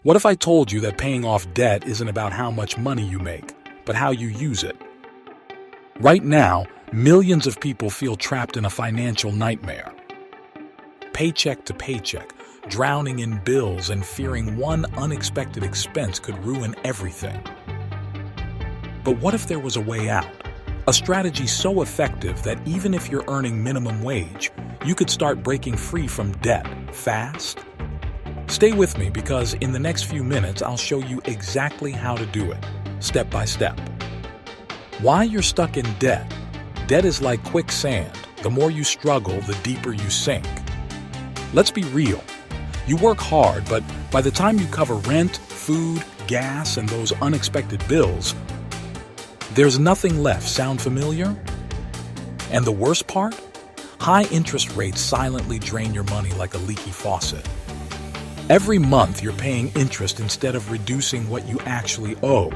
What if I told you that paying off debt isn't about how much money you make, but how you use it? Right now, millions of people feel trapped in a financial nightmare. Paycheck to paycheck, drowning in bills and fearing one unexpected expense could ruin everything. But what if there was a way out? A strategy so effective that even if you're earning minimum wage, you could start breaking free from debt fast? Stay with me because in the next few minutes, I'll show you exactly how to do it, step by step. Why you're stuck in debt? Debt is like quicksand. The more you struggle, the deeper you sink. Let's be real. You work hard, but by the time you cover rent, food, gas, and those unexpected bills, there's nothing left. Sound familiar? And the worst part? High interest rates silently drain your money like a leaky faucet. Every month you're paying interest instead of reducing what you actually owe.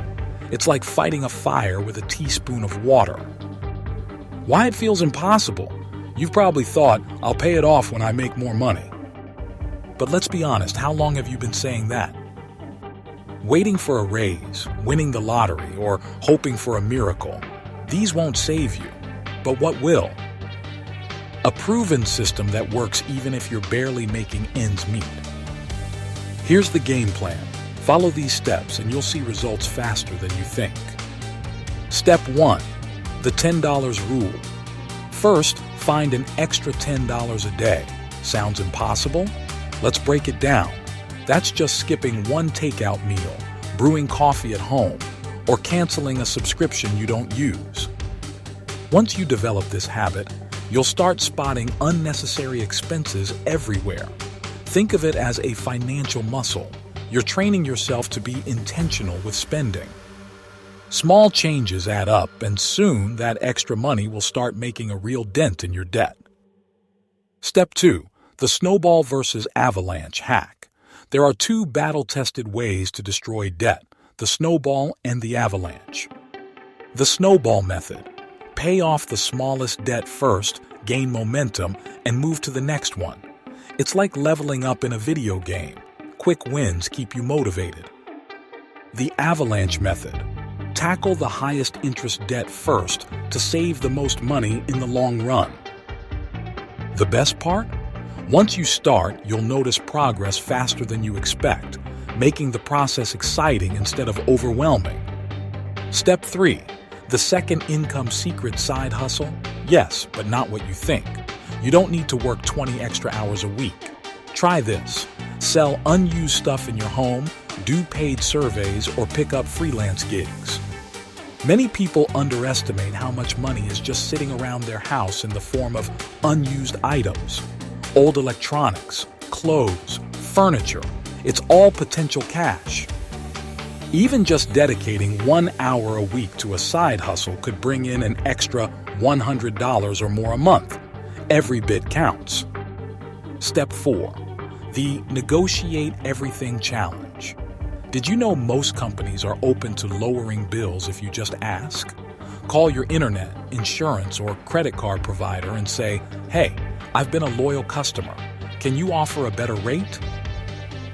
It's like fighting a fire with a teaspoon of water. Why it feels impossible? You've probably thought, I'll pay it off when I make more money. But let's be honest, how long have you been saying that? Waiting for a raise, winning the lottery, or hoping for a miracle. These won't save you. But what will? A proven system that works even if you're barely making ends meet. Here's the game plan. Follow these steps and you'll see results faster than you think. Step 1. The $10 rule. First, find an extra $10 a day. Sounds impossible? Let's break it down. That's just skipping one takeout meal, brewing coffee at home, or canceling a subscription you don't use. Once you develop this habit, you'll start spotting unnecessary expenses everywhere. Think of it as a financial muscle. You're training yourself to be intentional with spending. Small changes add up, and soon that extra money will start making a real dent in your debt. Step 2. The Snowball versus Avalanche hack. There are two battle-tested ways to destroy debt, the Snowball and the Avalanche. The Snowball method. Pay off the smallest debt first, gain momentum, and move to the next one. It's like leveling up in a video game. Quick wins keep you motivated. The Avalanche method. Tackle the highest interest debt first to save the most money in the long run. The best part? Once you start, you'll notice progress faster than you expect, making the process exciting instead of overwhelming. Step 3. The second income secret side hustle? Yes, but not what you think. You don't need to work 20 extra hours a week. Try this. Sell unused stuff in your home, do paid surveys, or pick up freelance gigs. Many people underestimate how much money is just sitting around their house in the form of unused items. Old electronics, clothes, furniture. It's all potential cash. Even just dedicating 1 hour a week to a side hustle could bring in an extra $100 or more a month. Every bit counts. Step 4. The Negotiate Everything Challenge. Did you know most companies are open to lowering bills if you just ask? Call your internet, insurance, or credit card provider and say, "Hey, I've been a loyal customer. Can you offer a better rate?"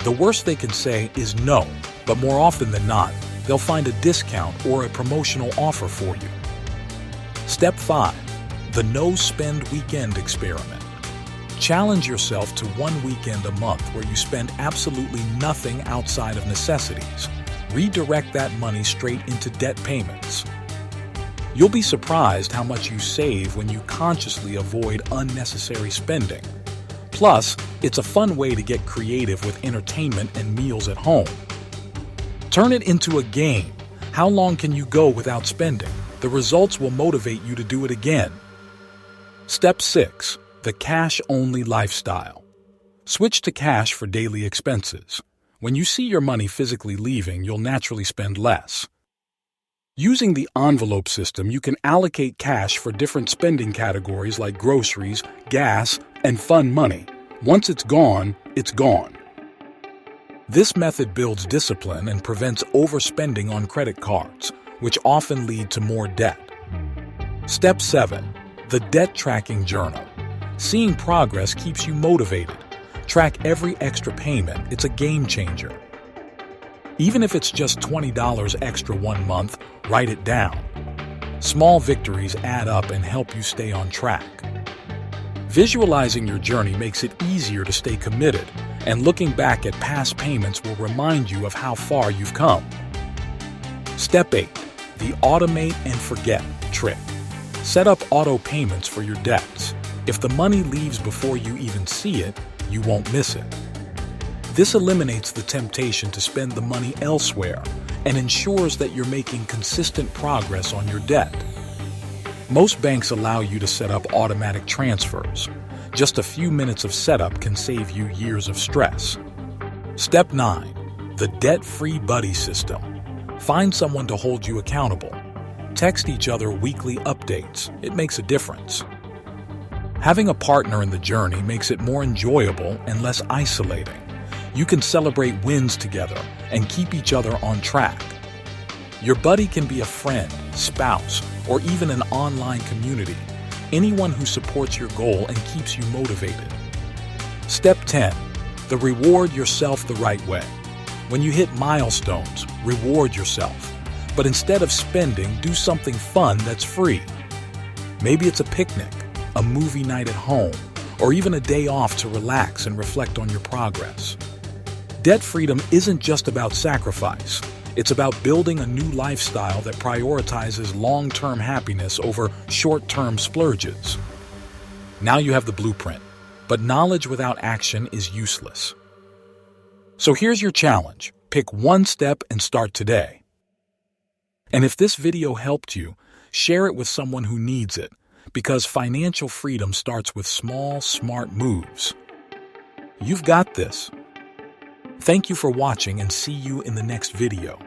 The worst they can say is no, but more often than not, they'll find a discount or a promotional offer for you. Step 5. The No-Spend Weekend Experiment. Challenge yourself to 1 weekend a month where you spend absolutely nothing outside of necessities. Redirect that money straight into debt payments. You'll be surprised how much you save when you consciously avoid unnecessary spending. Plus, it's a fun way to get creative with entertainment and meals at home. Turn it into a game. How long can you go without spending? The results will motivate you to do it again. Step 6. The Cash-Only Lifestyle. Switch to cash for daily expenses. When you see your money physically leaving, you'll naturally spend less. Using the envelope system, you can allocate cash for different spending categories like groceries, gas, and fun money. Once it's gone, it's gone. This method builds discipline and prevents overspending on credit cards, which often lead to more debt. Step 7. The Debt Tracking Journal. Seeing progress keeps you motivated. Track every extra payment. It's a game changer. Even if it's just $20 extra one month, write it down. Small victories add up and help you stay on track. Visualizing your journey makes it easier to stay committed, and looking back at past payments will remind you of how far you've come. Step 8. The automate and forget trick. Set up auto payments for your debts. If the money leaves before you even see it, you won't miss it. This eliminates the temptation to spend the money elsewhere and ensures that you're making consistent progress on your debt. Most banks allow you to set up automatic transfers. Just a few minutes of setup can save you years of stress. Step 9. The debt-free buddy system. Find someone to hold you accountable. Text each other weekly updates. It makes a difference. Having a partner in the journey makes it more enjoyable and less isolating. You can celebrate wins together and keep each other on track. Your buddy can be a friend, spouse, or even an online community. Anyone who supports your goal and keeps you motivated. Step 10. The reward yourself the right way. When you hit milestones, reward yourself. But instead of spending, do something fun that's free. Maybe it's a picnic, a movie night at home, or even a day off to relax and reflect on your progress. Debt freedom isn't just about sacrifice. It's about building a new lifestyle that prioritizes long-term happiness over short-term splurges. Now you have the blueprint, but knowledge without action is useless. So here's your challenge. Pick one step and start today. And if this video helped you, share it with someone who needs it, because financial freedom starts with small, smart moves. You've got this. Thank you for watching and see you in the next video.